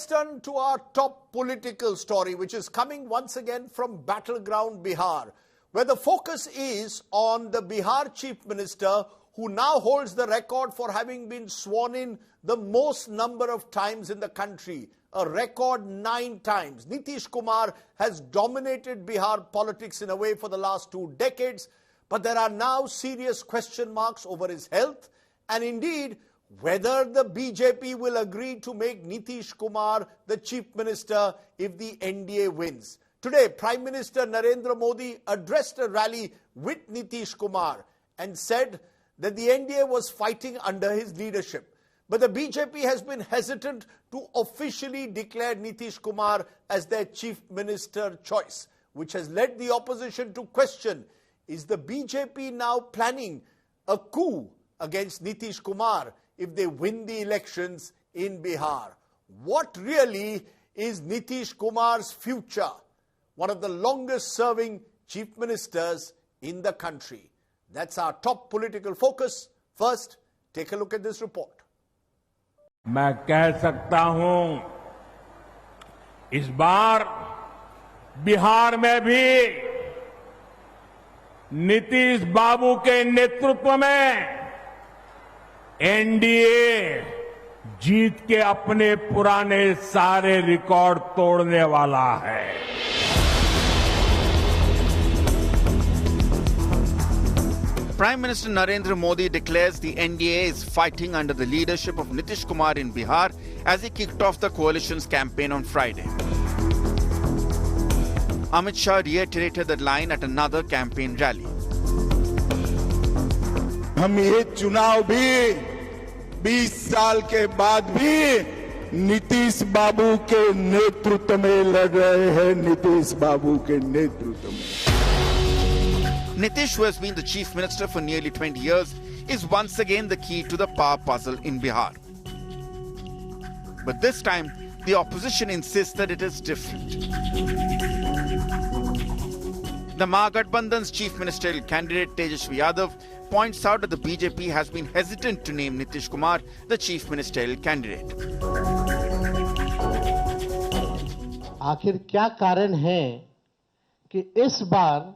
let's turn to our top political story, which is coming once again from battleground Bihar, where the focus is on the Bihar Chief Minister, who now holds the record for having been sworn in the most number of times in the country, a record 9 times. Nitish Kumar has dominated Bihar politics in a way for the last 2 decades, but there are now serious question marks over his health and indeed whether the BJP will agree to make Nitish Kumar the Chief Minister if the NDA wins. Today, Prime Minister Narendra Modi addressed a rally with Nitish Kumar and said that the NDA was fighting under his leadership. But the BJP has been hesitant to officially declare Nitish Kumar as their Chief Minister choice, which has led the opposition to question, is the BJP now planning a coup against Nitish Kumar if they win the elections in Bihar? What really is Nitish Kumar's future? One of the longest serving chief ministers in the country. That's our top political focus. First, take a look at this report. मैं कह सकता हूं, इस बार बिहार में भी नीतीश बाबू के नेतृत्व में एनडीए जीत के अपने पुराने सारे रिकॉर्ड तोड़ने वाला है. Prime Minister Narendra Modi declares the NDA is fighting under the leadership of Nitish Kumar in Bihar as he kicked off the coalition's campaign on Friday. Amit Shah reiterated that line at another campaign rally. हम ये चुनाव भी 20 साल के बाद भी नीतीश बाबू के नेतृत्व में लड़ रहे हैं. नीतीश बाबू के नेतृत्व में. Nitish, who has been the Chief Minister for nearly 20 years, is once again the key to the power puzzle in Bihar. But this time, the opposition insists that it is different. The Mahagathbandhan's Chief Ministerial candidate Tejashwi Yadav points out that the BJP has been hesitant to name Nitish Kumar the Chief Ministerial candidate. आखिर क्या कारण है कि इस बार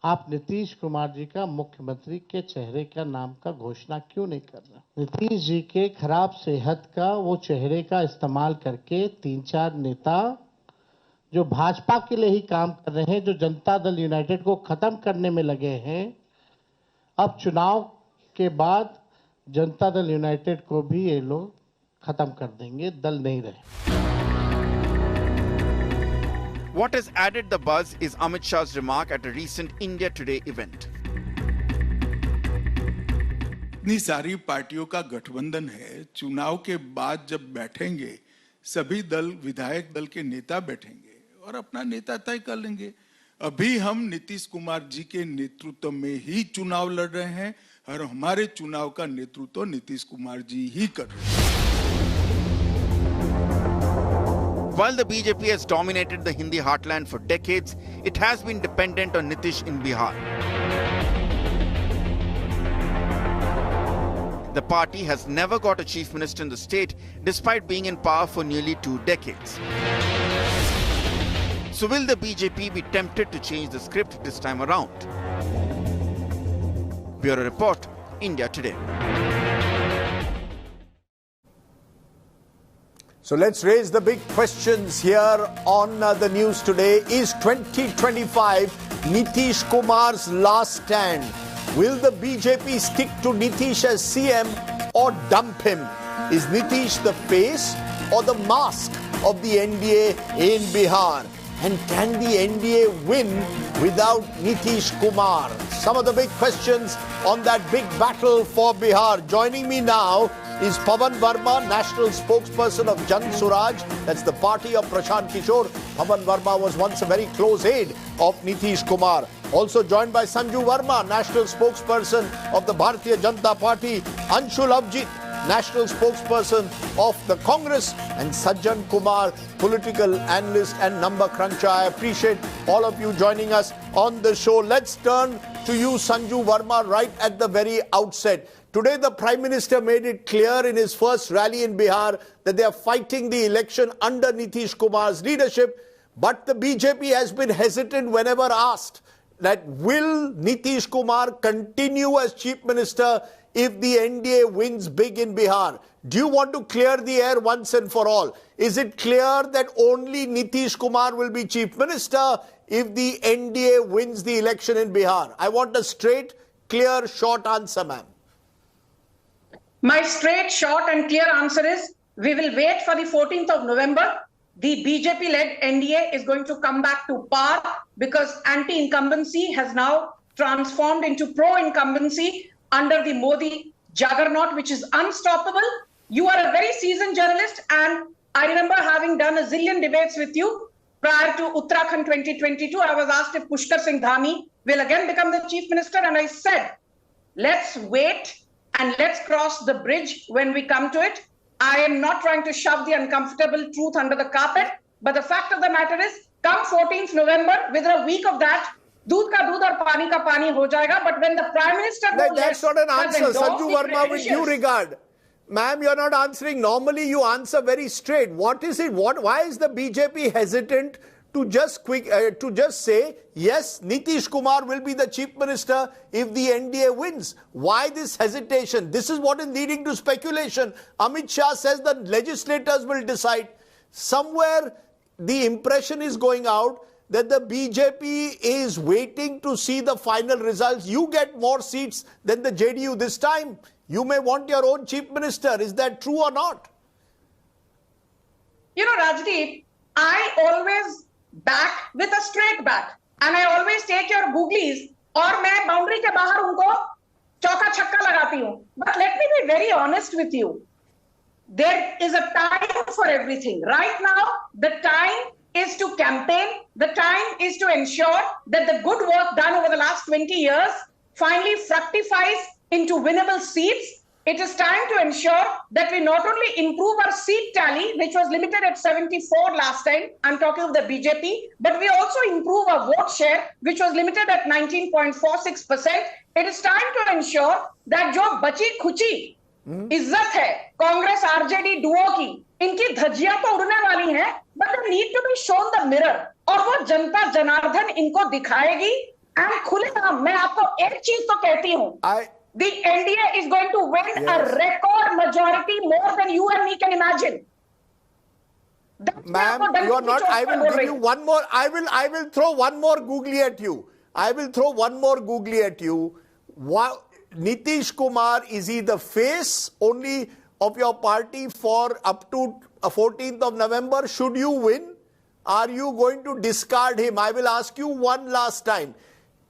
आप नीतीश कुमार जी का मुख्यमंत्री के चेहरे का नाम का घोषणा क्यों नहीं कर रहे? नीतीश जी के खराब सेहत का वो चेहरे का इस्तेमाल करके 3-4 नेता जो भाजपा के लिए ही काम कर रहे हैं, जो जनता दल यूनाइटेड को खत्म करने में लगे हैं, अब चुनाव के बाद जनता दल यूनाइटेड को भी ये लोग खत्म कर देंगे, दल नहीं रहे. What has added the buzz is Amit Shah's remark at a recent India Today event. इतनी सारी पार्टियों का गठबंधन है. चुनाव के बाद जब बैठेंगे, सभी दल, विधायक दल के नेता बैठेंगे और अपना नेता तय कर लेंगे. अभी हम नीतीश कुमार जी के नेतृत्व में ही चुनाव लड़ रहे हैं और हमारे चुनाव का नेतृत्व नीतीश कुमार जी ही कर रहे हैं. While the BJP has dominated the Hindi heartland for decades, it has been dependent on Nitish in Bihar. The party has never got a chief minister in the state despite being in power for nearly 2 decades. So will the BJP be tempted to change the script this time around? Bureau Report, India Today. So let's raise the big questions here on the news today. Is 2025 Nitish Kumar's last stand? Will the BJP stick to Nitish as CM or dump him? Is Nitish the face or the mask of the NDA in Bihar? And can the NDA win without Nitish Kumar? Some of the big questions on that big battle for Bihar. Joining me now is Pawan Verma, National Spokesperson of Jan Suraj. That's the party of Prashant Kishore. Pawan Verma was once a very close aide of Nitish Kumar. Also joined by Sanju Verma, National Spokesperson of the Bharatiya Janata Party. Anshul Abjit, National Spokesperson of the Congress. And Sajjan Kumar, political analyst and number cruncher. I appreciate all of you joining us on the show. Let's turn to you, Sanju Verma, right at the very outset. Today, the Prime Minister made it clear in his first rally in Bihar that they are fighting the election under Nitish Kumar's leadership. But the BJP has been hesitant whenever asked that will Nitish Kumar continue as Chief Minister if the NDA wins big in Bihar? Do you want to clear the air once and for all? Is it clear that only Nitish Kumar will be Chief Minister if the NDA wins the election in Bihar? I want a straight, clear, short answer, ma'am. My straight, short and clear answer is we will wait for the 14th of November. The BJP-led NDA is going to come back to power because anti-incumbency has now transformed into pro-incumbency under the Modi juggernaut, which is unstoppable. You are a very seasoned journalist, and I remember having done a zillion debates with you prior to Uttarakhand 2022. I was asked if Pushkar Singh Dhami will again become the Chief Minister, and I said, let's wait and let's cross the bridge when we come to it. I am not trying to shove the uncomfortable truth under the carpet, but the fact of the matter is, come 14th November, within a week of that, दूध का दूध और पानी का पानी हो जाएगा. But when the Prime Minister... That's not an answer, Sanju Verma, with due regard. Ma'am, you're not answering. Normally, you answer very straight. What is it? Why is the BJP hesitant to just say, yes, Nitish Kumar will be the Chief Minister if the NDA wins? Why this hesitation? This is what is leading to speculation. Amit Shah says the legislators will decide. Somewhere, the impression is going out that the BJP is waiting to see the final results. You get more seats than the JDU this time. You may want your own Chief Minister. Is that true or not? You know, Rajdeep, I always back with a straight back. And I always take your googlies और मैं boundary के बाहर उनको चौका छक्का लगाती हूँ. But let me be very honest with you. There is a time for everything. Right now, the time is to campaign. The time is to ensure that the good work done over the last 20 years finally fructifies into winnable seats. It is time to ensure that we not only improve our seat tally, which was limited at 74 last time, I'm talking of the BJP, but we also improve our vote share, which was limited at 19.46%. It is time to ensure that जो बची खुची इज्जत है Congress RJD Duo की, इनकी धज्जियां तो उड़ने वाली हैं, but they need to be shown the mirror. और वो जनता जनार्दन इनको दिखाएगी. एंड खुलेआम मैं आपको एक चीज तो कहती हूँ, the NDA is going to win a record majority, more than you and me can imagine. Ma'am, you are not. I will give you one more. I will throw one more googly at you. I will throw one more googly at you. Nitish Kumar, is he the face only of your party for up to 14th of November? Should you win? Are you going to discard him? I will ask you one last time.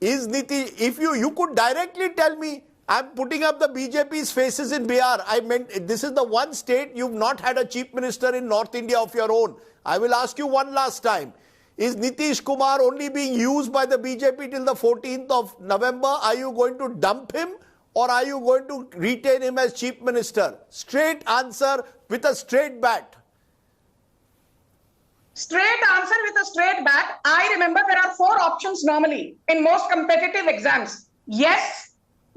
Is Nitish, if you could directly tell me, I'm putting up the BJP's faces in Bihar. I meant this is the one state you've not had a Chief Minister in North India of your own. I will ask you one last time. Is Nitish Kumar only being used by the BJP till the 14th of November? Are you going to dump him or are you going to retain him as Chief Minister? Straight answer with a straight bat. Straight answer with a straight bat. I remember there are 4 options normally in most competitive exams. Yes,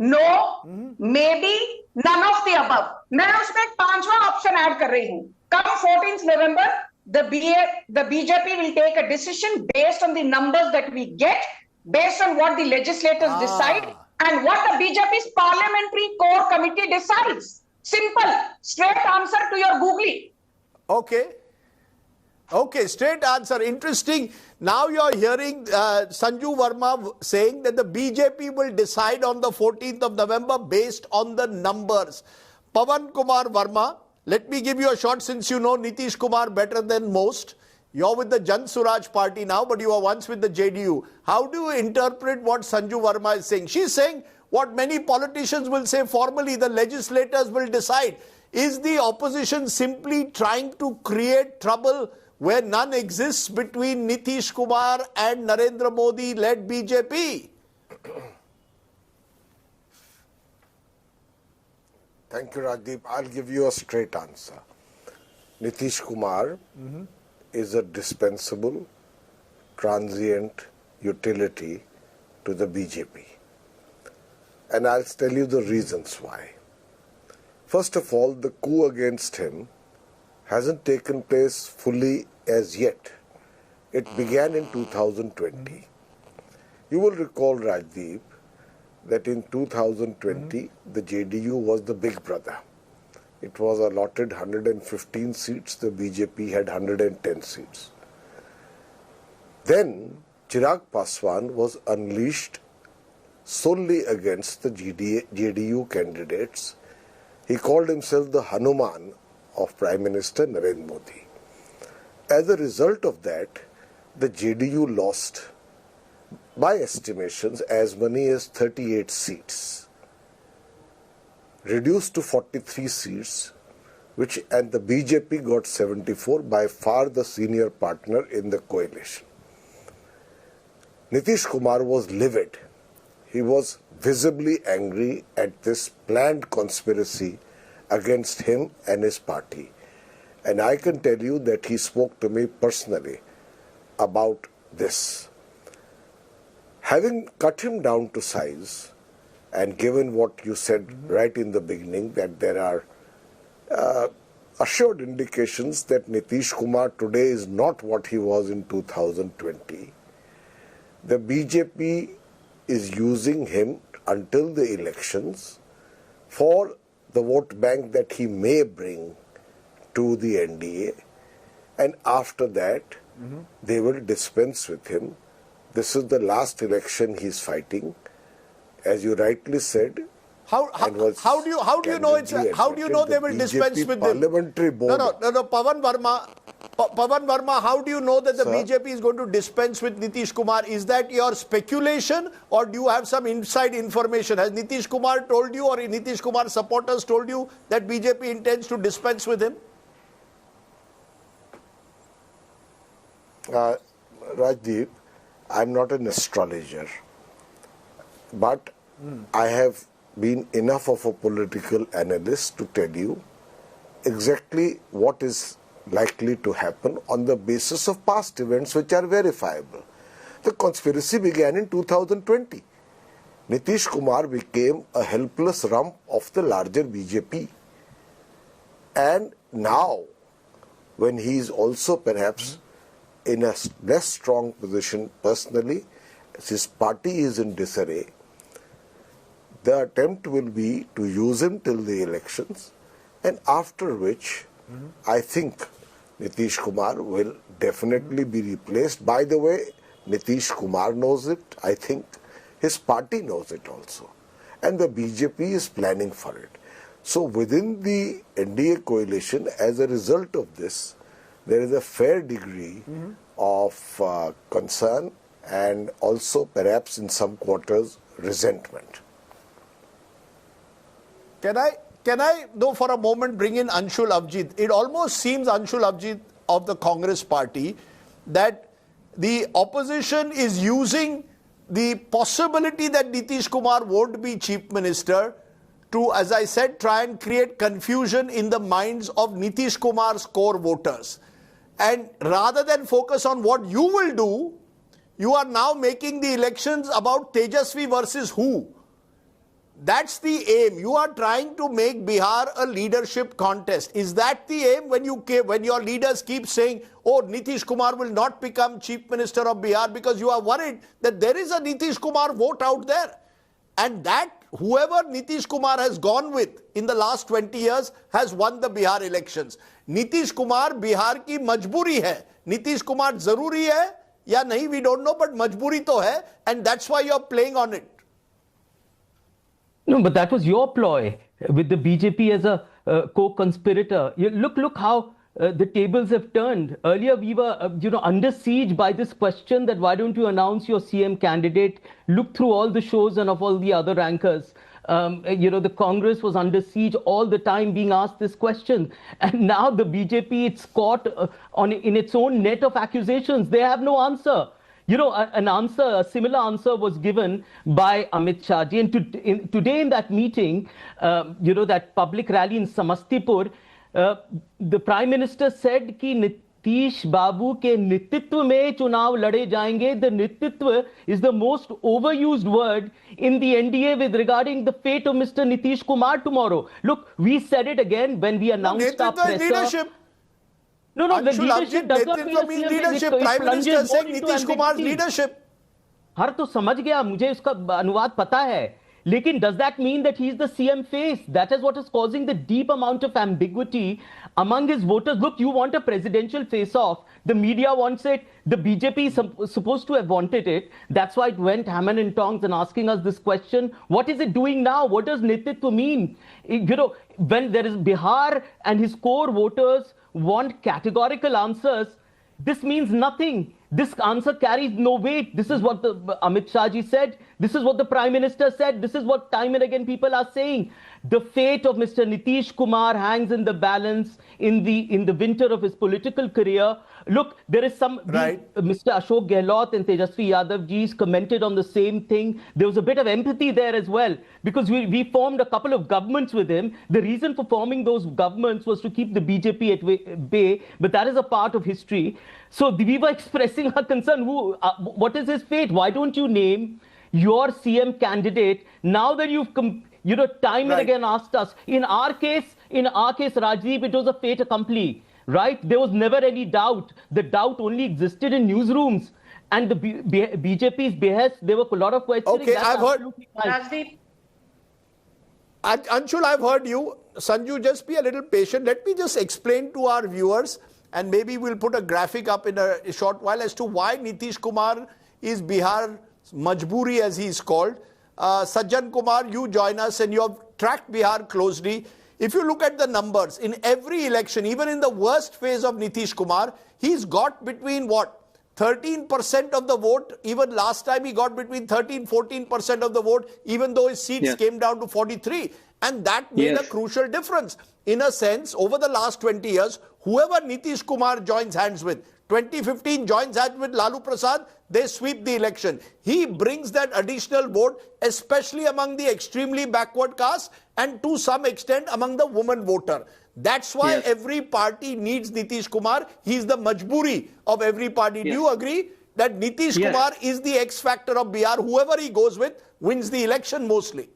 no, maybe, none of the above. मैं उसमें एक 5वां option add कर रही हूँ. Come 14th November, the BJP will take a decision based on the numbers that we get, based on what the legislators decide, and what the BJP's parliamentary core committee decides. Simple, straight answer to your googly. Okay, straight answer. Interesting. Now you're hearing Sanju Verma saying that the BJP will decide on the 14th of November based on the numbers. Pawan Kumar Verma, let me give you a shot since you know Nitish Kumar better than most. You're with the Jan Suraj party now, but you were once with the JDU. How do you interpret what Sanju Verma is saying? She's saying what many politicians will say formally, the legislators will decide. Is the opposition simply trying to create trouble where none exists between Nitish Kumar and Narendra Modi-led BJP? Thank you, Rajdeep. I'll give you a straight answer. Nitish Kumar is a dispensable, transient utility to the BJP. And I'll tell you the reasons why. First of all, the coup against him hasn't taken place fully as yet. It began in 2020. You will recall, Rajdeep, that in 2020, the JDU was the big brother. It was allotted 115 seats, the BJP had 110 seats. Then, Chirag Paswan was unleashed solely against the JDU candidates. He called himself the Hanuman of Prime Minister Narendra Modi. As a result of that, the JDU lost, by estimations, as many as 38 seats, reduced to 43 seats, and the BJP got 74, by far the senior partner in the coalition. Nitish Kumar was livid. He was visibly angry at this planned conspiracy against him and his party. And I can tell you that he spoke to me personally about this. Having cut him down to size, and given what you said right in the beginning, that there are assured indications that Nitish Kumar today is not what he was in 2020, the BJP is using him until the elections for the vote bank that he may bring to the NDA, and after that they will dispense with him. This is the last election he's fighting, as you rightly said. How do you know it's how do you know they will dispense with them? Parliamentary board. No, Pawan Verma, how do you know that the BJP is going to dispense with Nitish Kumar? Is that your speculation, or do you have some inside information? Has Nitish Kumar told you, or Nitish Kumar supporters told you, that BJP intends to dispense with him? Rajdeep, I'm not an astrologer, but I have been enough of a political analyst to tell you exactly what is likely to happen on the basis of past events which are verifiable. The conspiracy began in 2020. Nitish Kumar became a helpless rump of the larger BJP. And now, when he is also perhaps in a less strong position personally, his party is in disarray, the attempt will be to use him till the elections, and after which I think Nitish Kumar will definitely be replaced. By the way, Nitish Kumar knows it. I think his party knows it also. And the BJP is planning for it. So within the NDA coalition, as a result of this, there is a fair degree of concern and also perhaps in some quarters resentment. Can I, though, for a moment bring in Anshul Avjit? It almost seems, Anshul Avjit of the Congress party, that the opposition is using the possibility that Nitish Kumar won't be Chief Minister to, as I said, try and create confusion in the minds of Nitish Kumar's core voters. And rather than focus on what you will do, you are now making the elections about Tejashwi versus who. That's the aim. You are trying to make Bihar a leadership contest. Is that the aim when your leaders keep saying, oh, Nitish Kumar will not become Chief Minister of Bihar, because you are worried that there is a Nitish Kumar vote out there, and that whoever Nitish Kumar has gone with in the last 20 years has won the Bihar elections. Nitish Kumar Bihar की मजबूरी है. Nitish Kumar जरूरी है या नहीं, we don't know, but मजबूरी तो है, and that's why you're playing on it. No, but that was your ploy with the BJP as a co-conspirator. Look how the tables have turned. Earlier we were, under siege by this question that why don't you announce your CM candidate? Look through all the shows and of all the other anchors. The Congress was under siege all the time being asked this question. And now the BJP, it's caught in its own net of accusations. They have no answer. A similar answer was given by Amit Shah. And today in that meeting, that public rally in Samastipur, the Prime Minister said that Satish Babu के नेतृत्व में चुनाव लड़े जाएंगे. The नेतृत्व is the most overused word in the NDA with regarding the fate of Mr. Nitish Kumar tomorrow. Look, we said it again when we announced our presser. Leadership. No, the leadership does not mean leadership. Prime Minister saying Nitish Kumar's leadership. हर तो समझ गया, मुझे उसका अनुवाद पता है. लेकिन does that mean that he is the CM face? That is what is causing the deep amount of ambiguity among his voters. Look, you want a presidential face-off. The media wants it. The BJP is supposed to have wanted it. That's why it went hammer and tongs and asking us this question. What is it doing now? What does Netitwa mean? You know, when there is Bihar and his core voters want categorical answers, this means nothing. This answer carries no weight. This is what Amit Shah ji said. This is what the Prime Minister said. This is what time and again people are saying. The fate of Mr. Nitish Kumar hangs in the balance in the winter of his political career. Look, there is some... Right. Mr. Ashok Gehlot and Tejashwi Yadav ji's commented on the same thing. There was a bit of empathy there as well, because we formed a couple of governments with him. The reason for forming those governments was to keep the BJP at bay, but that is a part of history. So we were expressing our concern. What is his fate? Why don't you name your CM candidate now that you've time and again asked us? In our case, Rajdeep, it was a fait accompli, right? There was never any doubt. The doubt only existed in newsrooms. And the BJP's behest, there were a lot of questions. Okay, I've heard. Rajdeep. Anshul, I've heard you. Sanju, just be a little patient. Let me just explain to our viewers, and maybe we'll put a graphic up in a short while as to why Nitish Kumar is Bihar Majburi, as he is called. Sajjan Kumar, you join us and you have tracked Bihar closely. If you look at the numbers, in every election, even in the worst phase of Nitish Kumar, he's got between 13% of the vote. Even last time he got between 13-14% of the vote, even though his seats came down to 43. And that made a crucial difference. In a sense, over the last 20 years, whoever Nitish Kumar joins hands with, 2015 joins hands with Lalu Prasad, they sweep the election. He brings that additional vote, especially among the extremely backward caste and to some extent among the woman voter. That's why every party needs Nitish Kumar. He's the majburi of every party. Do you agree that Nitish Kumar is the X factor of Bihar? Whoever he goes with wins the election mostly.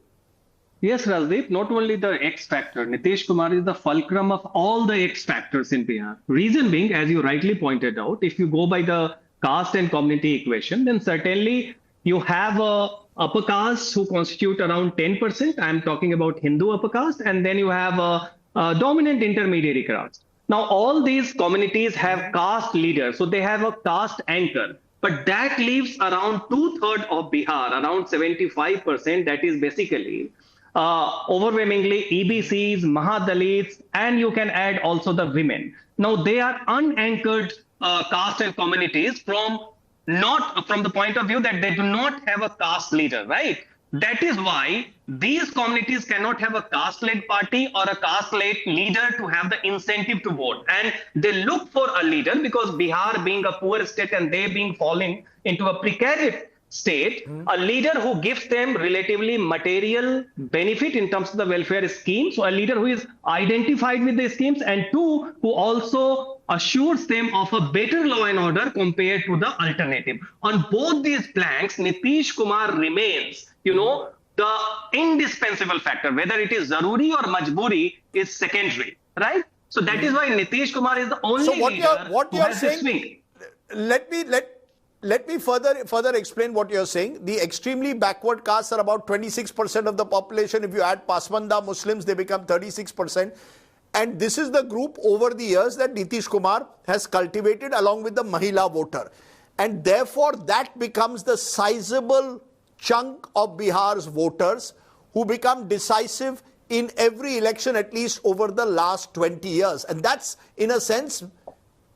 Yes, Rajdeep, not only the X factor, Nitish Kumar is the fulcrum of all the X factors in Bihar. Reason being, as you rightly pointed out, if you go by the caste and community equation, then certainly you have upper caste who constitute around 10%. I'm talking about Hindu upper caste, and then you have a dominant intermediary caste. Now, all these communities have caste leaders, so they have a caste anchor. But that leaves around 2/3 of Bihar, around 75%, that is basically overwhelmingly EBCs, Mahadalits, and you can add also the women. Now, they are unanchored caste and communities from the point of view that they do not have a caste leader, right? That is why these communities cannot have a caste-led party or a caste-led leader to have the incentive to vote. And they look for a leader because Bihar being a poor state and they being falling into a precarious state, a leader who gives them relatively material benefit in terms of the welfare scheme. So a leader who is identified with the schemes, and two, who also assures them of a better law and order compared to the alternative. On both these planks, Nitish Kumar remains, the indispensable factor. Whether it is Zaruri or Majburi is secondary, right? So that is why Nitish Kumar is the only leader who has a swing. Let me further explain what you're saying. The extremely backward castes are about 26% of the population. If you add Pasmanda Muslims, they become 36%. And this is the group over the years that Nitish Kumar has cultivated along with the Mahila voter. And therefore, that becomes the sizable chunk of Bihar's voters who become decisive in every election, at least over the last 20 years. And that's, in a sense,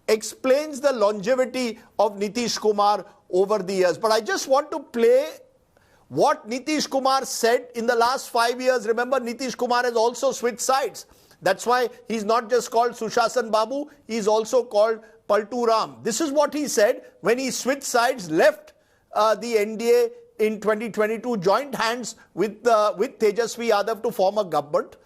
explains the longevity of Nitish Kumar over the years. But I just want to play what Nitish Kumar said in the last 5 years. Remember, Nitish Kumar has also switched sides. That's why he's not just called Sushasan Babu, he's also called Paltu Ram. This is what he said when he switched sides, left the NDA in 2022, joined hands with Tejashwi Yadav to form a government,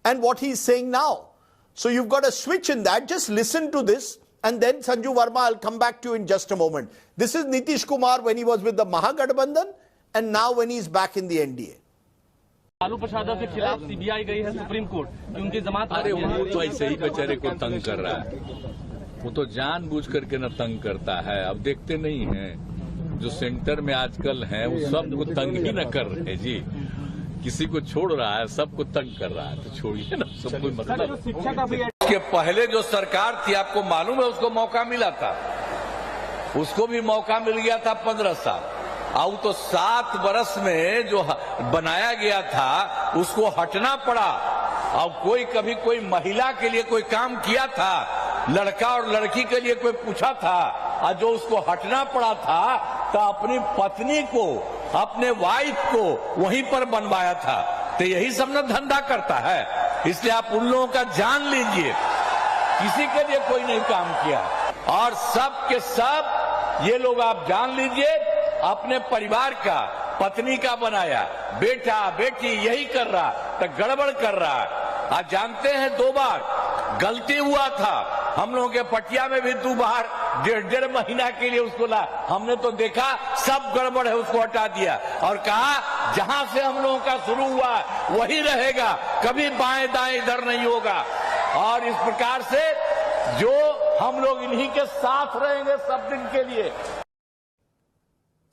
and what he's saying now. So you've got a switch in that. Just listen to this. And then Sanju Verma, I'll come back to you in just a moment. This is Nitish Kumar when he was with the Mahagathbandhan and now when he's back in the NDA. Lalu Prasad के खिलाफ CBI गई है supreme court कि उनकी जमानत। अरे वो तो ऐसे ही बेचारे को तंग कर रहा है, वो तो जानबूझ करके न तंग करता है। अब देखते नहीं हैं जो सेंटर में आजकल हैं वो सबको तंग ही न कर रहे जी, किसी को छोड़ रहा है सबको तंग कर रहा है, तो छोड़िए ना, सब कोई मतलब। उसके पहले जो सरकार थी आपको मालूम है उसको मौका मिला था, उसको भी मौका मिल गया था 15 साल। अब तो 7 वर्ष में जो बनाया गया था उसको हटना पड़ा। अब कभी कोई महिला के लिए कोई काम किया था, लड़का और लड़की के लिए कोई पूछा था, और जो उसको हटना पड़ा था तो अपनी पत्नी को, अपने वाइफ को वहीं पर बनवाया था। तो यही सब न धंधा करता है, इसलिए आप उन लोगों का जान लीजिए, किसी के लिए कोई नहीं काम किया। और सब के सब ये लोग आप जान लीजिए अपने परिवार का, पत्नी का बनाया, बेटा बेटी यही कर रहा, तो गड़बड़ कर रहा है। आज जानते हैं 2 बार गलती हुआ था, हम लोगों के पटिया में भी 2 बार 1.5 महीना के लिए उसको ला, हमने तो देखा सब गड़बड़ है, उसको हटा दिया और कहा जहां से हम लोगों का शुरू हुआ वही रहेगा, कभी बाएं दाएं इधर नहीं होगा। और इस प्रकार से जो हम लोग इन्हीं के साथ रहेंगे सब दिन के लिए।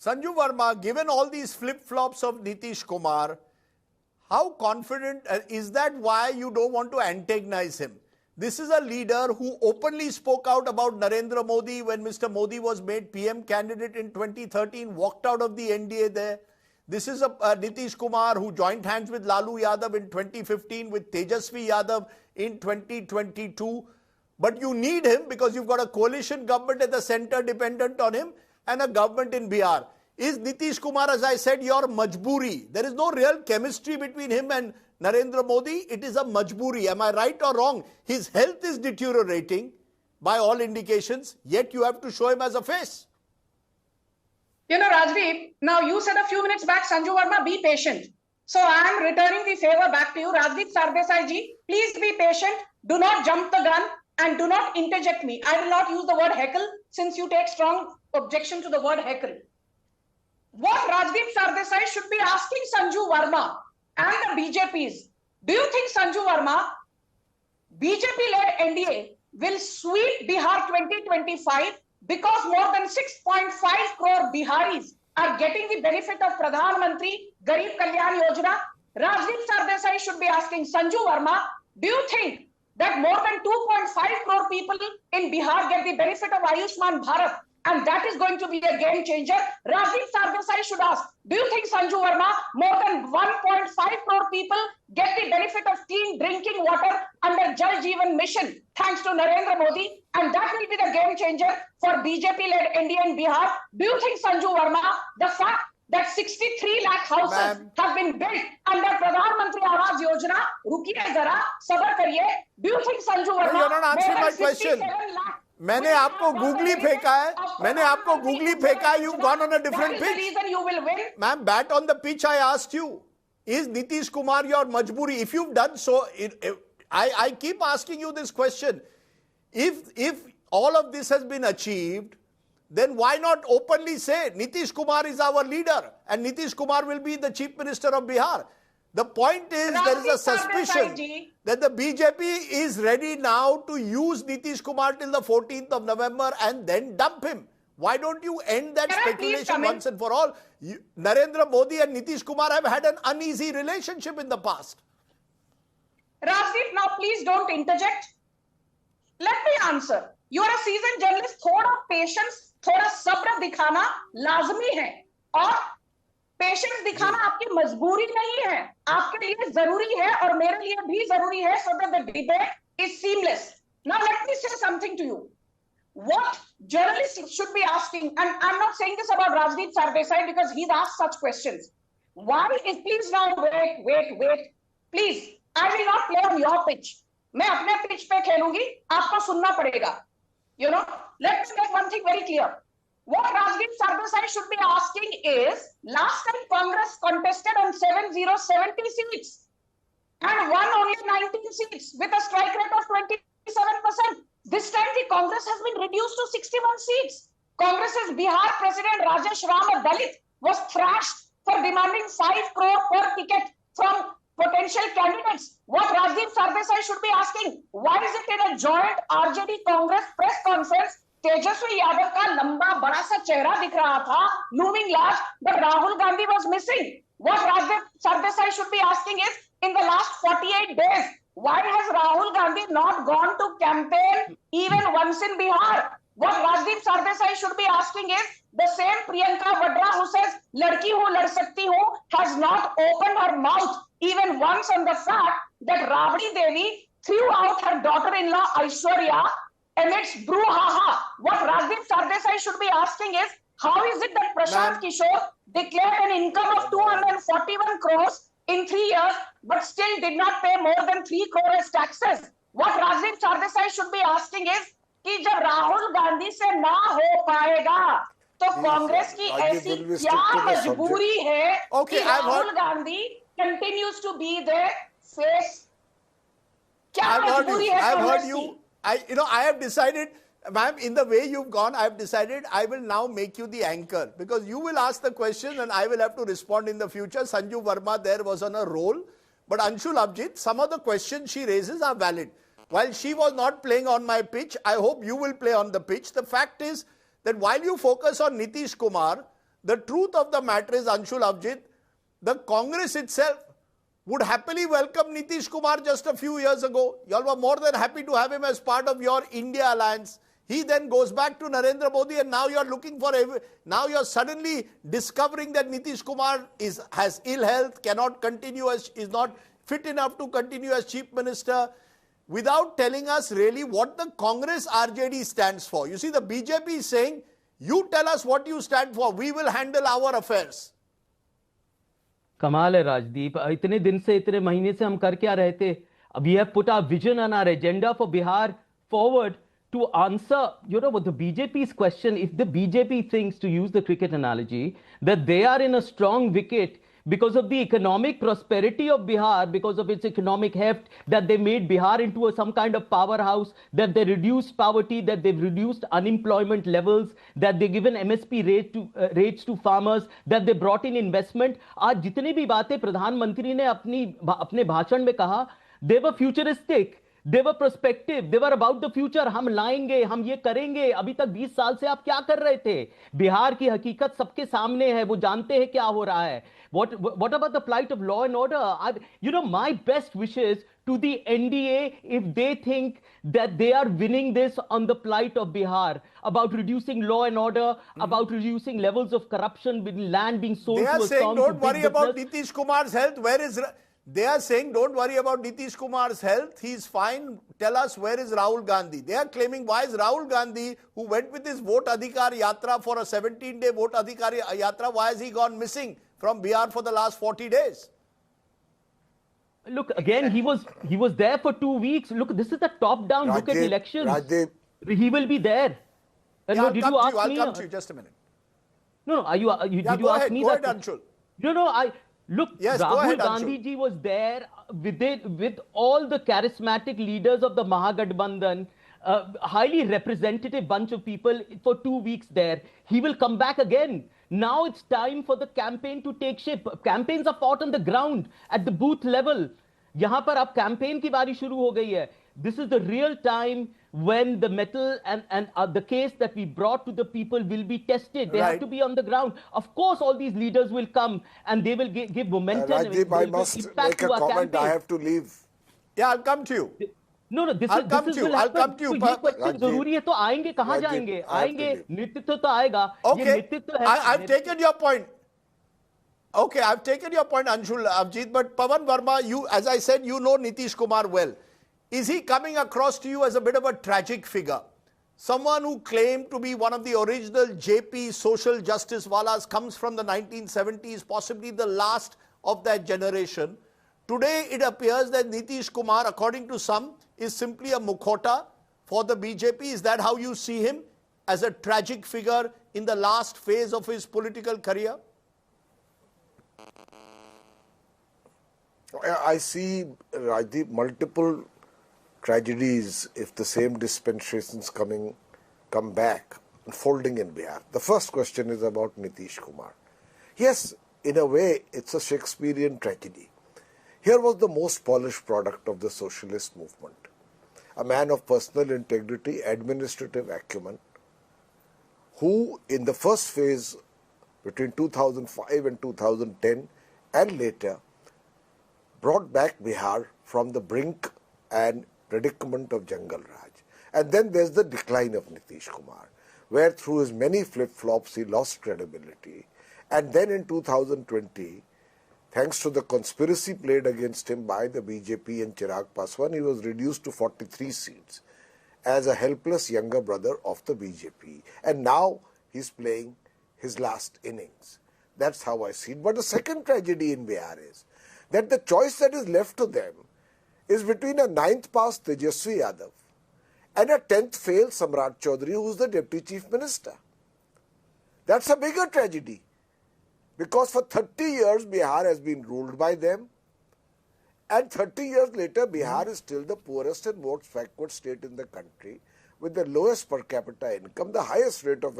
Sanju Verma, given all these flip-flops of Nitish Kumar, how confident is that? Why you don't want to antagonize him? This is a leader who openly spoke out about Narendra Modi when Mr. Modi was made PM candidate in 2013, walked out of the NDA there. This is a Nitish Kumar who joined hands with Lalu Yadav in 2015, with Tejashwi Yadav in 2022. But you need him because you've got a coalition government at the center dependent on him, and a government in Bihar. Is Nitish Kumar, as I said, your majburi? There is no real chemistry between him and Narendra Modi. It is a majburi. Am I right or wrong? His health is deteriorating by all indications, yet you have to show him as a face. You know, Rajdeep, now you said a few minutes back, Sanju Verma, be patient. So I am returning the favor back to you. Rajdeep Sardesai ji, please be patient. Do not jump the gun and do not interject me. I will not use the word heckle since you take strong objection to the word heckle. What Rajdeep Sardesai should be asking Sanju Verma and the BJPs, do you think Sanju Verma, BJP-led NDA will sweep Bihar 2025 because more than 6.5 crore Biharis are getting the benefit of Pradhan Mantri Garib Kalyan Yojana? Rajdeep Sardesai should be asking Sanju Verma, do you think that more than 2.5 crore people in Bihar get the benefit of Ayushman Bharat, and that is going to be a game changer? Rajdeep Sardesai should ask, do you think, Sanju Verma, more than 1.5 crore people get the benefit of clean drinking water under Jal Jeevan Mission thanks to Narendra Modi, and that will be the game changer for BJP-led NDA in Bihar? Do you think, Sanju Verma, the fact that 63 lakh houses have been built under Pradhan Mantri Awas Yojana, rukiye zara, sabar kariye, do you think, Sanju Verma, you're not answering my question. मैंने आपको googly फेंका है, मैंने आपको googly फेंका है, you've gone on a different pitch. Ma'am, bat on the pitch I asked you. Is Nitish Kumar your majburi? If you've done so, I keep asking you this question. If all of this has been achieved, then why not openly say Nitish Kumar is our leader and Nitish Kumar will be the Chief Minister of Bihar? The point is, there is a suspicion that the BJP is ready now to use Nitish Kumar till the 14th of November and then dump him. Why don't you end that speculation once and for all? Narendra Modi and Nitish Kumar have had an uneasy relationship in the past. Rajdeep, now please don't interject. Let me answer. You are a seasoned journalist. थोड़ा patience, थोड़ा सब्र दिखाना लाजमी है, और patience दिखाना आपकी मजबूरी नहीं है, आपके लिए जरूरी है और मेरे लिए भी जरूरी है, so that the debate is seamless. Now let me say something to you. What journalists should be asking, and I'm not saying this about Rajdeep Sardesai because he's asked such questions. Why is, please now wait, please, I will not play on your pitch. मैं अपने pitch पे खेलूंगी, आपको सुनना पड़ेगा. You know, let me make one thing very clear. What Rajdeep Sardesai should be asking is, last time Congress contested on 7070 seats and won only 19 seats with a strike rate of 27%. This time the Congress has been reduced to 61 seats. Congress's Bihar President Rajesh Ram, a Dalit, was thrashed for demanding 5 crore per ticket from potential candidates. What Rajdeep Sardesai should be asking, why is it in a joint RJD Congress press conference, Tejashwi Yadav ka lamba bada sa chehra dikh raha tha, looming large, but Rahul Gandhi was missing. What Rajdeep Sardesai should be asking is, in the last 48 days, why has Rahul Gandhi not gone to campaign even once in Bihar? What Rajdeep Sardesai should be asking is, the same Priyanka Vadra who says, Ladki hu lad sakti hu, has not opened her mouth even once on the fact that Rabdi Devi threw out her daughter-in-law Aishwarya amidst brouhaha. What Rajdeep Sardesai should be asking is, how is it that Prashant Kishore declared an income of 241 crores in 3 years, but still did not pay more than 3 crore as taxes? What Rajdeep Sardesai should be asking is, कि जब राहुल गांधी से ना हो पाएगा, तो कांग्रेस की ऐसी क्या मजबूरी है कि Rahul Gandhi continues to be their face? क्या मजबूरी है कांग्रेस की? I have decided, ma'am, in the way you've gone, I have decided I will now make you the anchor, because you will ask the question and I will have to respond in the future. Sanju Verma there was on a roll, but Anshul Abhijit, some of the questions she raises are valid. While she was not playing on my pitch, I hope you will play on the pitch. The fact is that while you focus on Nitish Kumar, the truth of the matter is, Anshul Abhijit, the Congress itself would happily welcome Nitish Kumar just a few years ago. You all were more than happy to have him as part of your India alliance. He then goes back to Narendra Modi, and now you're looking for, now you're suddenly discovering that Nitish Kumar has ill health, cannot continue is not fit enough to continue as Chief Minister, without telling us really what the Congress RJD stands for. You see, the BJP is saying, you tell us what you stand for, we will handle our affairs. कमाल है राजदीप, इतने दिन से इतने महीने से हम कर क्या रहे थे? We have put our vision and our agenda for Bihar forward to answer, what the BJP's question. If the BJP thinks, to use the cricket analogy, that they are in a strong wicket because of the economic prosperity of Bihar, because of its economic heft, that they made Bihar into some kind of powerhouse, that they reduced poverty, that they've reduced unemployment levels, that they've given MSP rates to farmers, that they brought in investment. आज जितनी भी बातें प्रधानमंत्री ने अपने भाषण में कहा, they were futuristic. They were prospective. They were about the future. हम लाएंगे, हम ये करेंगे. अभी तक 20 साल से आप क्या कर रहे थे? बिहार की हकीकत सबके सामने है. वो जानते हैं क्या हो रहा है. What about the plight of law and order? My best wishes to the NDA, if they think that they are winning this on the plight of Bihar, about reducing law and order, about reducing levels of corruption with land being sold to a They are saying, don't worry about Nitish Kumar's health. They are saying, don't worry about Nitish Kumar's health. He's fine. Tell us, where is Rahul Gandhi? They are claiming, why is Rahul Gandhi, who went with his Vote Adhikar Yatra for a 17-day Vote Adhikar Yatra, why has he gone missing from Bihar for the last 40 days? Look, again, he was there for 2 weeks. Look, this is the top-down look at elections. Rajdeep. He will be there. Yeah, I'll come to you, just a minute. No, did you ask me that? Go ahead, Anshul. No, look, yes, Rahul Gandhi ji was there with all the charismatic leaders of the Mahagathbandhan, highly representative bunch of people for 2 weeks there. He will come back again. Now it's time for the campaign to take shape. Campaigns are fought on the ground, at the booth level. यहाँ पर अब campaign की बारी शुरू हो गई है. This is the real time when the metal and the case that we brought to the people will be tested. They have to be on the ground. Of course, all these leaders will come and they will give momentum. Rajdeep, I must make a comment. I have to leave. Yeah, I'll come to you. No, I'll come to you. I'll come to you. ये question जरूरी है तो आएंगे कहाँ जाएंगे? आएंगे, नेतृत्व तो आएगा. Okay, I've taken your point. Okay, I've taken your point, Anshul Abhijit. But Pawan Verma, you, as I said, you know Nitish Kumar well. Is he coming across to you as a bit of a tragic figure? Someone who claimed to be one of the original JP social justice walas, comes from the 1970s, possibly the last of that generation. Today, it appears that Nitish Kumar, according to some, is simply a mukhota for the BJP. Is that how you see him? As a tragic figure in the last phase of his political career? I see, Rajdeep, multiple tragedies if the same dispensations come back, unfolding in Bihar. The first question is about Nitish Kumar. Yes, in a way, it's a Shakespearean tragedy. Here was the most polished product of the socialist movement. A man of personal integrity, administrative acumen, who in the first phase between 2005 and 2010 and later brought back Bihar from the brink and predicament of Jungle Raj. And then there's the decline of Nitish Kumar, where through his many flip-flops he lost credibility. And then in 2020, thanks to the conspiracy played against him by the BJP and Chirag Paswan, he was reduced to 43 seats as a helpless younger brother of the BJP. And now he's playing his last innings. That's how I see it. But the second tragedy in Bihar is that the choice that is left to them is between a 9th pass Tejashwi Yadav and a 10th failed Samrat Chaudhary, who is the Deputy Chief Minister. That's a bigger tragedy, because for 30 years Bihar has been ruled by them, and 30 years later Bihar is still the poorest and most backward state in the country, with the lowest per capita income, the highest rate of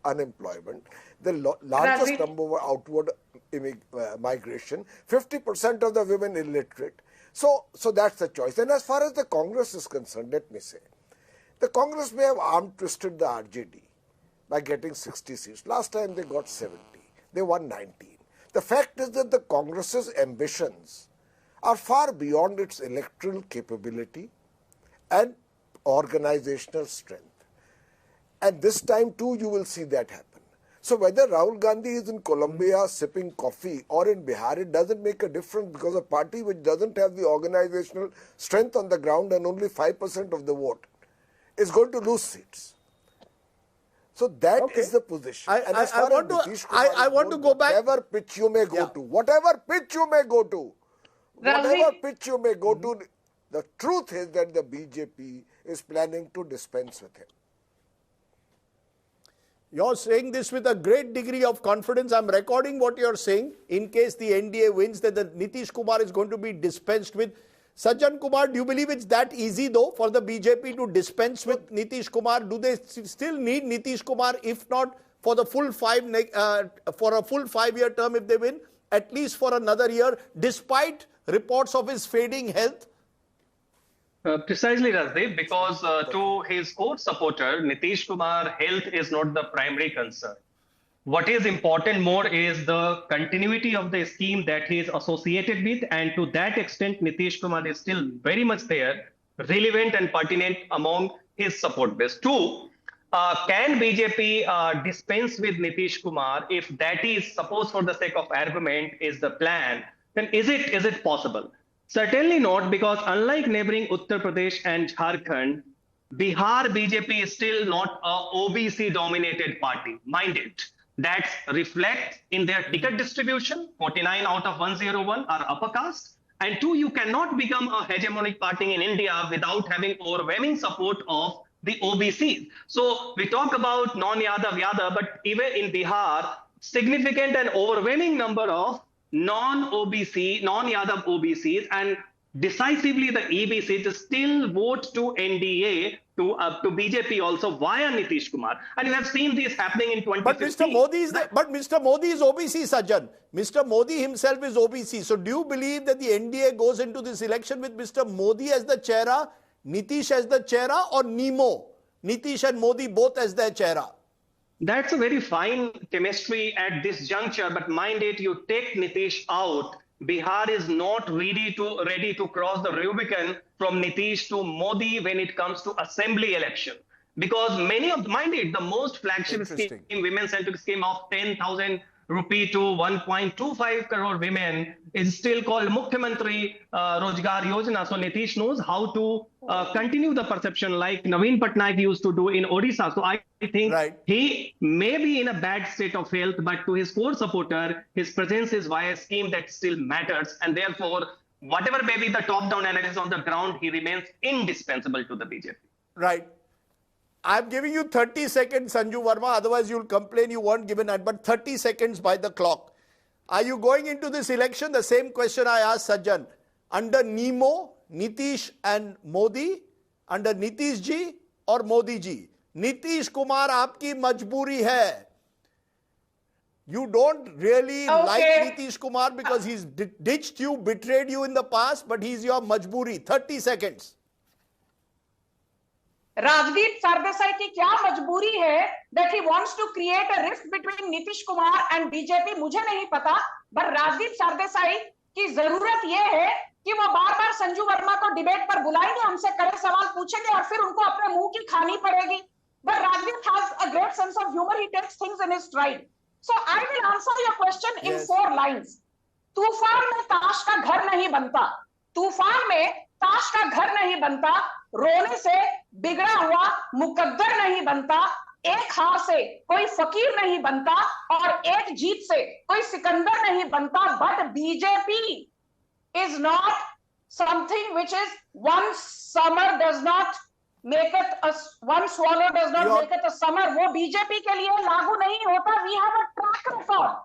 unemployment, the largest number of outward migration, 50% of the women illiterate. So that's the choice. And as far as the Congress is concerned, let me say, the Congress may have arm twisted the RJD by getting 60 seats. Last time they got 70. They won 19. The fact is that the Congress's ambitions are far beyond its electoral capability and organizational strength. And this time too you will see that happen. So whether Rahul Gandhi is in Colombia sipping coffee or in Bihar, it doesn't make a difference, because a party which doesn't have the organizational strength on the ground and only 5% of the vote is going to lose seats. So that is the position. I want to go back. Whatever pitch you may go to, whatever pitch you may go to, the truth is that the BJP is planning to dispense with him. You're saying this with a great degree of confidence. I'm recording what you're saying. In case the NDA wins, that the Nitish Kumar is going to be dispensed with. Sajjan Kumar, do you believe it's that easy though for the BJP to dispense with Nitish Kumar? Do they still need Nitish Kumar, if not for the full for a full 5-year term if they win, at least for another year, despite reports of his fading health? Precisely, Rajdeep, because to his core supporter, Nitish Kumar, health is not the primary concern. What is important more is the continuity of the scheme that he is associated with, and to that extent, Nitish Kumar is still very much there, relevant and pertinent among his support base. Two, can BJP dispense with Nitish Kumar? If that is, suppose for the sake of argument, is the plan, then is it possible? Certainly not, because unlike neighboring Uttar Pradesh and Jharkhand, Bihar BJP is still not a OBC-dominated party. Mind it. That reflects in their ticket distribution. 49 out of 101 are upper caste. And two, you cannot become a hegemonic party in India without having overwhelming support of the OBCs. So we talk about non-Yadav, but even in Bihar, significant and overwhelming number of non-OBC, non-Yadav OBCs, and decisively the EBCs still vote to NDA, to BJP also via Nitish Kumar. And you have seen this happening in 2015. But Mr. Modi is OBC, Sajjan. Mr. Modi himself is OBC. So do you believe that the NDA goes into this election with Mr. Modi as the chaira, Nitish as the chaira, or Nemo? Nitish and Modi both as their chaira? That's a very fine chemistry at this juncture, but mind it, you take Nitish out, Bihar is not ready to cross the Rubicon from Nitish to Modi when it comes to assembly election. Because many of, mind it, the most flagship scheme, women-centric scheme of 10,000 rupee to 1.25 crore women is still called Mukhyamantri Rozgar Yojana. So Nitish knows how to continue the perception like Naveen Patnaik used to do in Odisha. So I think he may be in a bad state of health, but to his core supporter, his presence is via a scheme that still matters. And therefore, whatever may be the top-down analysis on the ground, he remains indispensable to the BJP. Right. I'm giving you 30 seconds, Sanju Verma. Otherwise, you'll complain you weren't given that. But 30 seconds by the clock. Are you going into this election? The same question I asked Sajjan. Under Nemo, Nitish and Modi, under Nitish ji or Modi ji? Nitish Kumar आपकी मजबूरी है. You don't really like Nitish Kumar because he's ditched you, betrayed you in the past, but he's your majburi. 30 seconds. Rajdeep Sardesai की क्या मजबूरी है that he wants to create a rift between Nitish Kumar and BJP? मुझे नहीं पता, but Rajdeep Sardesai की जरूरत ये है कि वो बार-बार संजू वर्मा को डिबेट पर बुलाएंगे, हमसे कड़े सवाल पूछेंगे और फिर उनको अपने मुंह की खानी पड़ेगी. But Rajdeep has a great sense of humor. He takes things in his stride. So I will answer your question in 4 lines. तूफान में ताश का घर नहीं बनता. तूफान में ताश का घर नहीं बनता. रोने से बिगड़ा हुआ मुकद्दर नहीं बनता. एक हार से कोई फकीर नहीं बनता और एक जीत से कोई सिकंदर नहीं बनता. But BJP is not something which is one summer does not make it a one swallow does not make it a summer. वो बीजेपी के लिए लागू नहीं होता. We have a track record.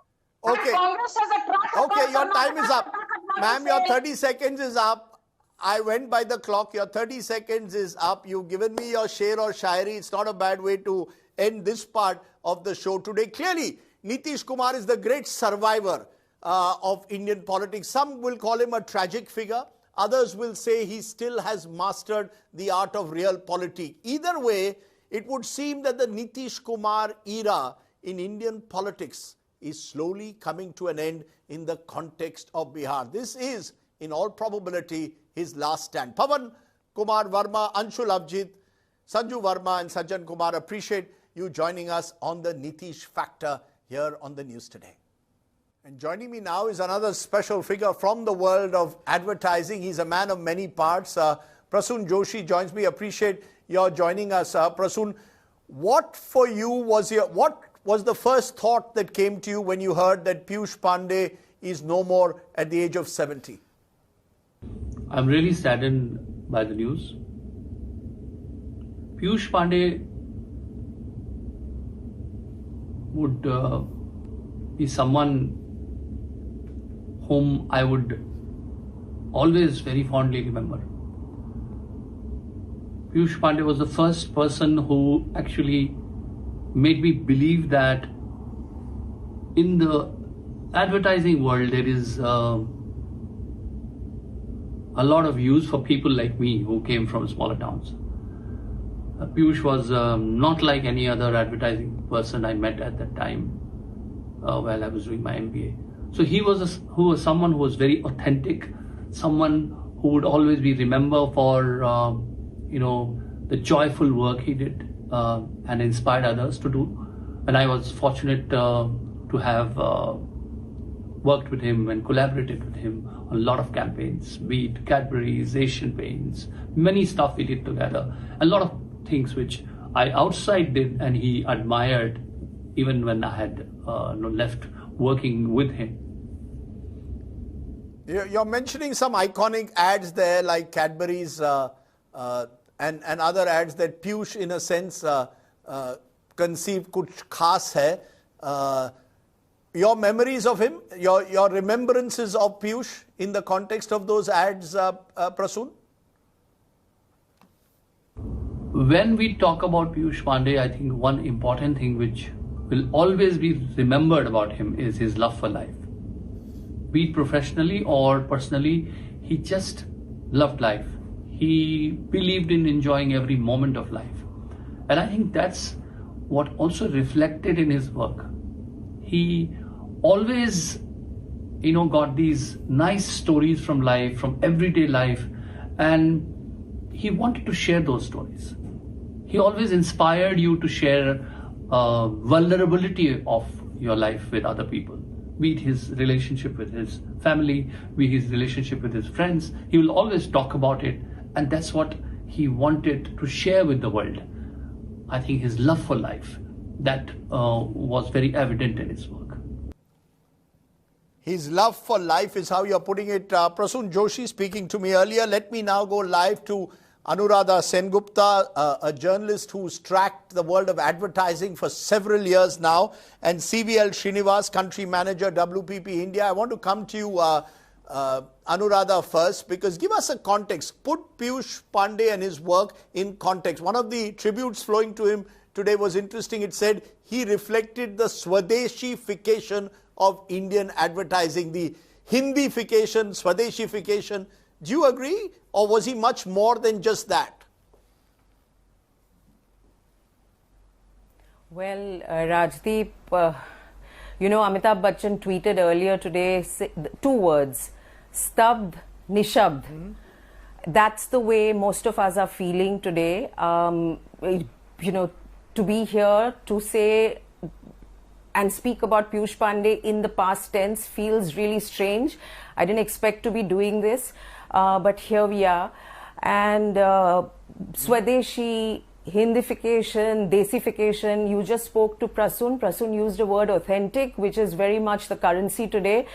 Okay. Congress has a track record. Okay, your time is up. Ma'am, your 30 seconds is up. I went by the clock. Your 30 seconds is up. You've given me your sher or shairi. It's not a bad way to end this part of the show today. Clearly, Nitish Kumar is the great survivor of Indian politics. Some will call him a tragic figure. Others will say he still has mastered the art of realpolitik. Either way, it would seem that the Nitish Kumar era in Indian politics is slowly coming to an end in the context of Bihar. This is, in all probability, his last stand. Pawan Kumar Verma, Anshul Abjit, Sanju Verma and Sajjan Kumar, appreciate you joining us on the Nitish Factor here on the News Today. And joining me now is another special figure from the world of advertising. He's a man of many parts. Prasoon Joshi joins me. Appreciate your joining us. Prasoon, what for you was what was the first thought that came to you when you heard that Piyush Pandey is no more at the age of 70? I'm really saddened by the news. Piyush Pandey would be someone whom I would always very fondly remember. Piyush Pandey was the first person who actually made me believe that in the advertising world there is a lot of use for people like me who came from smaller towns. Piyush was not like any other advertising person I met at that time while I was doing my MBA. So he was someone who was very authentic, someone who would always be remembered for the joyful work he did and inspired others to do. And I was fortunate to have worked with him and collaborated with him on a lot of campaigns, be it Cadbury's, Asian Paints, many stuff we did together, a lot of things which I outside did and he admired even when I had left working with him. You're mentioning some iconic ads there like Cadbury's and other ads that Piyush in a sense conceived kuch khas hai. Your memories of him, your remembrances of Piyush in the context of those ads, Prasoon? When we talk about Piyush Pandey, I think one important thing which will always be remembered about him is his love for life. Be it professionally or personally, he just loved life. He believed in enjoying every moment of life. And I think that's what also reflected in his work. He always, got these nice stories from life, from everyday life, and he wanted to share those stories. He always inspired you to share vulnerability of your life with other people, be it his relationship with his family, be it his relationship with his friends. He will always talk about it, and that's what he wanted to share with the world. I think his love for life, that was very evident in his work. His love for life is how you're putting it. Prasoon Joshi speaking to me earlier. Let me now go live to Anuradha Sengupta, a journalist who's tracked the world of advertising for several years now, and CVL Srinivas, country manager, WPP India. I want to come to you, Anuradha first, because give us a context. Put Piyush Pandey and his work in context. One of the tributes flowing to him today was interesting. It said he reflected the Swadeshification of Indian advertising, the Hindification, Swadeshification. Do you agree? Or was he much more than just that? Well, Rajdeep, Amitabh Bachchan tweeted earlier today 2 words, Stabd, Nishabd. That's the way most of us are feeling today. To be here to say and speak about Piyush Pandey in the past tense feels really strange. I didn't expect to be doing this, but here we are. And Swadeshi, Hindification, Desification, you just spoke to Prasun. Prasun used a word authentic, which is very much the currency today.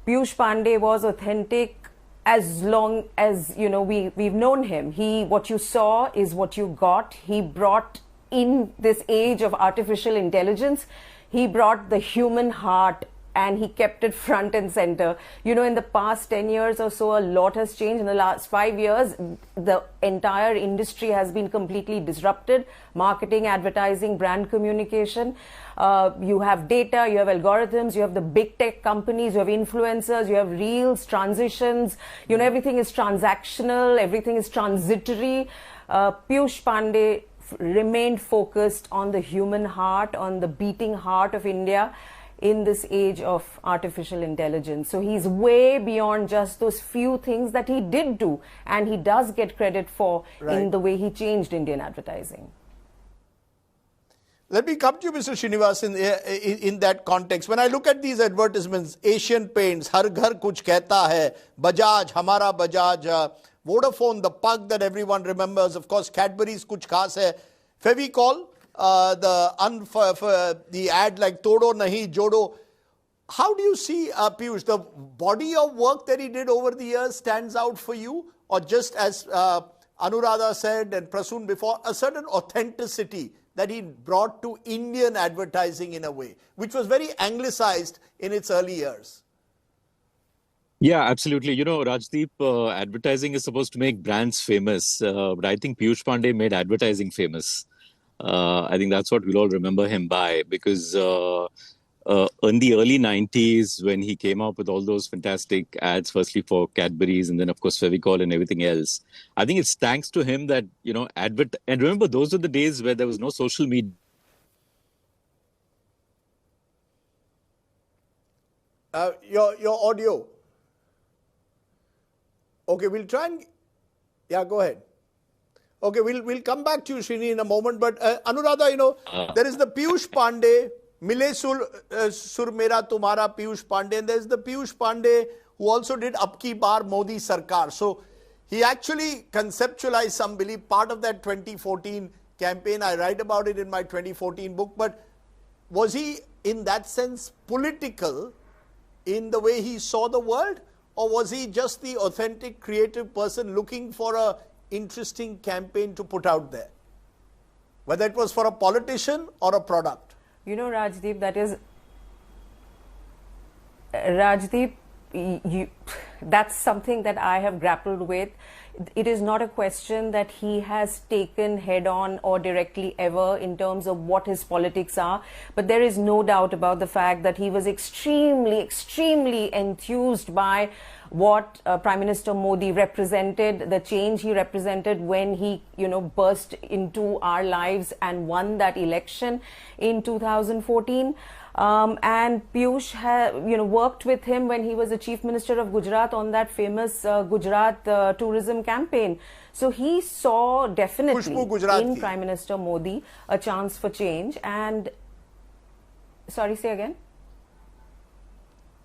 Piyush Pandey was authentic as long as, we've known him. What you saw is what you got. He brought in this age of artificial intelligence, he brought the human heart and he kept it front and center. In the past 10 years or so, a lot has changed. In the last 5 years, the entire industry has been completely disrupted. Marketing, advertising, brand communication. You have data, you have algorithms, you have the big tech companies, you have influencers, you have reels, transitions. Everything is transactional, everything is transitory. Piyush Pandey remained focused on the human heart, on the beating heart of India in this age of artificial intelligence. So he's way beyond just those few things that he did do, and he does get credit for in the way he changed Indian advertising. Let me come to you, Mr. Srinivas, in that context. When I look at these advertisements, Asian Paints, Har Ghar Kuch Kehta Hai, Bajaj, Hamara Bajaj, Vodafone, the pug that everyone remembers, of course, Cadbury's Kuch Khas Hai, Fevicol, the ad like Todo Nahi Jodo. How do you see, Piyush, the body of work that he did over the years stands out for you? Or just as Anuradha said and Prasun before, a certain authenticity that he brought to Indian advertising in a way, which was very anglicized in its early years? Yeah, absolutely. Rajdeep, advertising is supposed to make brands famous, but I think Piyush Pandey made advertising famous. I think that's what we'll all remember him by, because in the early 90s, when he came up with all those fantastic ads, firstly for Cadbury's and then, of course, Fevicol and everything else, I think it's thanks to him that, and remember, those are the days where there was no social media. Your audio. Okay, we'll try and... Yeah, go ahead. Okay, we'll come back to you, Srini, in a moment. But Anuradha, there is the Piyush Pandey, Mile Sur Mera Tumhara Piyush Pandey, and there's the Piyush Pandey who also did Abki Baar Modi Sarkar. So he actually conceptualized some belief, part of that 2014 campaign. I write about it in my 2014 book. But was he, in that sense, political in the way he saw the world? Or was he just the authentic, creative person looking for a interesting campaign to put out there? Whether it was for a politician or a product. Rajdeep, Rajdeep, that's something that I have grappled with. It is not a question that he has taken head on or directly ever in terms of what his politics are. But there is no doubt about the fact that he was extremely, extremely enthused by what Prime Minister Modi represented, the change he represented when he, burst into our lives and won that election in 2014. And Piyush worked with him when he was the Chief Minister of Gujarat on that famous Gujarat tourism campaign. So he saw definitely in Prime Minister Modi a chance for change. And, sorry, say again?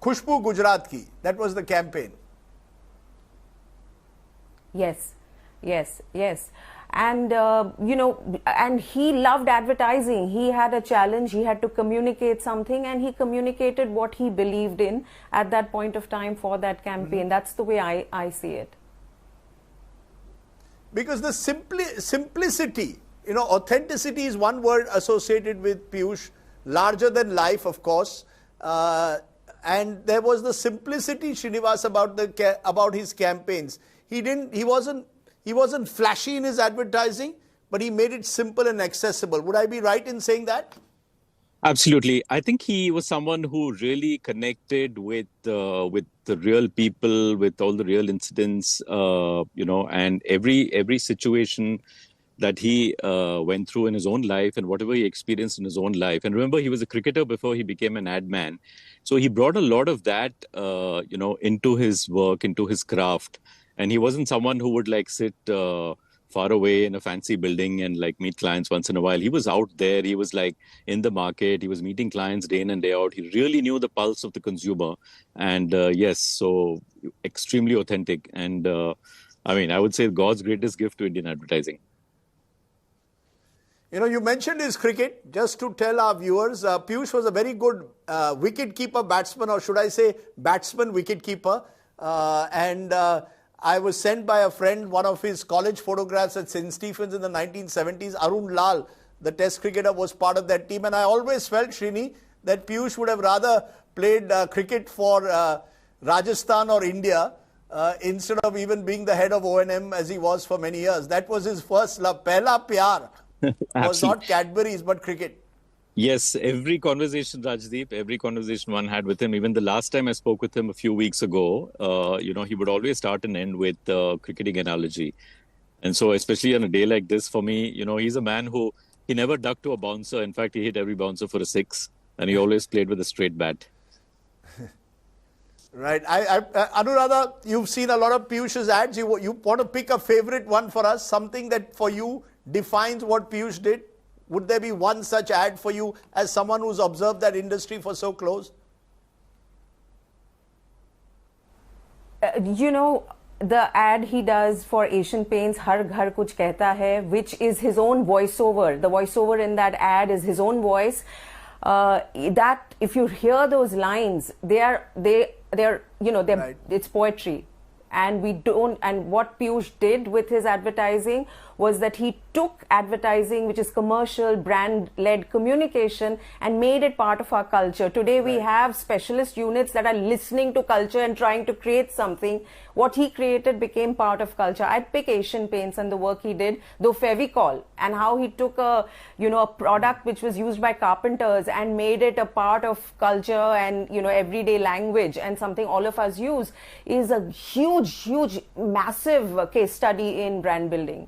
Khushbu Gujarat ki, that was the campaign. Yes, yes, yes. And, and he loved advertising. He had a challenge. He had to communicate something, and he communicated what he believed in at that point of time for that campaign. That's the way I see it. Because the simplicity, authenticity is one word associated with Piyush, larger than life, of course. And there was the simplicity, Srinivas, about his campaigns. He wasn't flashy in his advertising, but he made it simple and accessible. Would I be right in saying that? Absolutely. I think he was someone who really connected with the real people, with all the real incidents, and every situation that he went through in his own life and whatever he experienced in his own life. And remember, he was a cricketer before he became an ad man. So he brought a lot of that, into his work, into his craft. And he wasn't someone who would sit far away in a fancy building and meet clients once in a while. He was out there. He was in the market. He was meeting clients day in and day out. He really knew the pulse of the consumer. And yes, so extremely authentic. And I would say God's greatest gift to Indian advertising. You mentioned his cricket. Just to tell our viewers, Piyush was a very good wicket-keeper batsman, or should I say batsman wicket-keeper. I was sent by a friend one of his college photographs at St. Stephen's in the 1970s. Arun Lal, the test cricketer, was part of that team. And I always felt, Srini, that Piyush would have rather played cricket for Rajasthan or India instead of even being the head of O&M as he was for many years. That was his first love. Pehla pyar was not Cadbury's but cricket. Yes, every conversation, Rajdeep, every conversation one had with him, even the last time I spoke with him a few weeks ago, he would always start and end with cricketing analogy. And so especially on a day like this, for me, he's a man who, he never ducked to a bouncer. In fact, he hit every bouncer for a 6, and he always played with a straight bat. Right. Anuradha, you've seen a lot of Piyush's ads. You want to pick a favorite one for us, something that for you defines what Piyush did? Would there be one such ad for you as someone who's observed that industry for so close? The ad he does for Asian Paints, Har Ghar Kuch Kehta Hai, which is his own voiceover. The voiceover in that ad is his own voice. That if you hear those lines, they're right. It's poetry. And what Piyush did with his advertising was that he took advertising, which is commercial, brand-led communication, and made it part of our culture. Today we have specialist units that are listening to culture and trying to create something. What he created became part of culture. I'd pick Asian Paints and the work he did, though Fevicol, and how he took a product which was used by carpenters and made it a part of culture and, everyday language and something all of us use, is a huge, massive case study in brand building.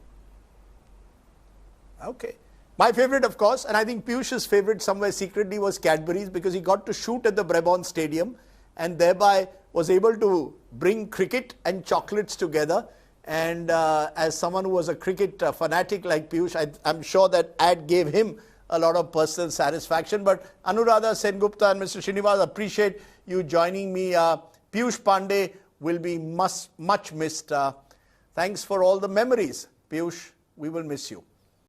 Okay. My favorite, of course, and I think Piyush's favorite somewhere secretly was Cadbury's, because he got to shoot at the Brabant Stadium and thereby was able to bring cricket and chocolates together. And as someone who was a cricket fanatic like Piyush, I'm sure that ad gave him a lot of personal satisfaction. But Anuradha Sengupta and Mr. Srinivas, appreciate you joining me. Piyush Pandey will be much missed. Thanks for all the memories. Piyush, we will miss you.